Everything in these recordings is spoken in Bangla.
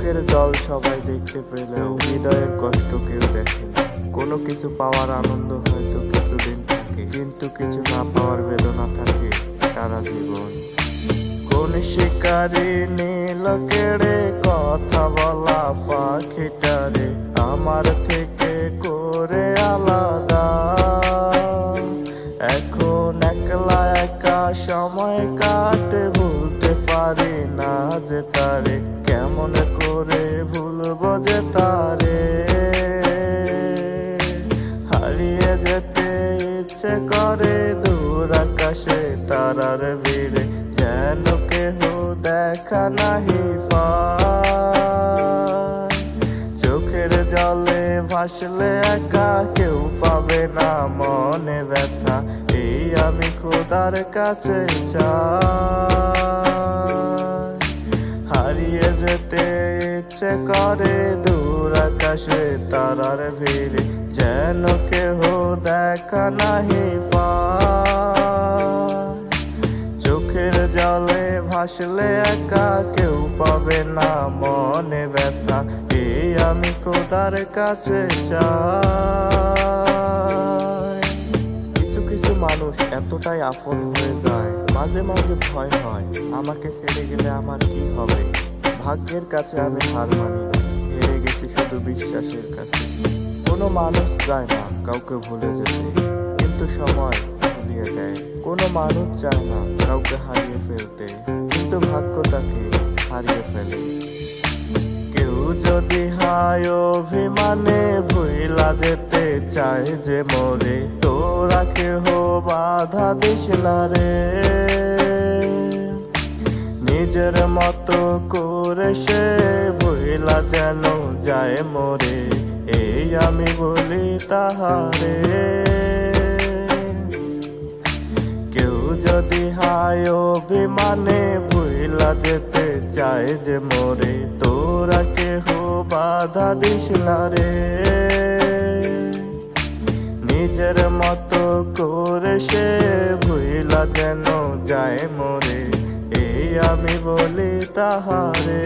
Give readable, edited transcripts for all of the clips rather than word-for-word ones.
চোখের জল সবাই দেখতে পেলেও হৃদয়ের কষ্ট কেউ দেখে না। কোনো কিছু পাওয়ার আনন্দ হয়তো কিছুদিন থাকে, কিন্তু কিছু না পাওয়ার বেদনা থাকে সারা জীবন। কোন শিকারি নীল কেড়ে কথা বলা পাখিটারে আমার থেকে করে আলাদা। এখন একলা একা সময় কাটে, ভুলতে পারি না যে তারে, কেমন করে ভুলবো যে তারে। হারিয়ে যেতে ইচ্ছে করে দূর আকাশে তারার ভিড়ে, যেন কেহ দেখা নাহি পায়। চোখের জলে ভাসলে একা কেউ পাবে না মনে ব্যথা, এই আমি খোদার কাছে চাই। হারিয়ে যেতে ইচ্ছে করে দূর আকাশে তারার ভিড়ে, যেন কেহ দেখা নাহি পায়। চোখের জলে ভাসলে একা কেউ পাবে না মনে ব্যথা, এই আমি খোদার কাছে চাই। কিছু কিছু মানুষ এতটাই আপন হয়ে যায়, মাঝে মাঝে ভয় হয় আমাকে ছেড়ে গেলে আমার কি হবে। ভাগ্যের কাছে আমি হার মানি না, হেরে গেছি শুধু বিশ্বাসের কাছে। কোনো মানুষ চায় না কাউকে ভুলে যেতে, কিন্তু সময় ভুলিয়ে দেয়। কোনো মানুষ চায় না কাউকে হারিয়ে ফেলতে, কিন্তু ভাগ্য তাকে হারিয়ে ফেলে। কেউ যদি হায় অভিমানে ভুইলা যেতে চায় যে মোরে, তোরা কেহ বাধা দিস না রে। নিজের মতো করে সে ভুইলা যেন যায় মোরে, এই আমি বলি তাহারে। কেউ যদি হায় অভিমানে ভুইলা যেতে চায় যে মোরে, তোরা কেহ বাধা দিস না রে। নিজের মতো করে সে ভুইলা যেন যায় মোরে, এই আমি বলি তাহারে।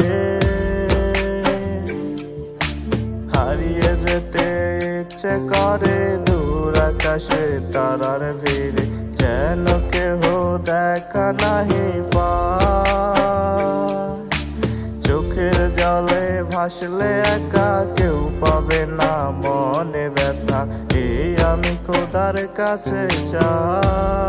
হারিয়ে যেতে ইচ্ছে করে দূর আকাশে তারার ভিড়ে, যেন কেহ দেখা নাহি পায়। চোখের জলে ভাসলে একা কেউ পাবে না মনে ব্যথা, এই আমি খোদার কাছে চাই।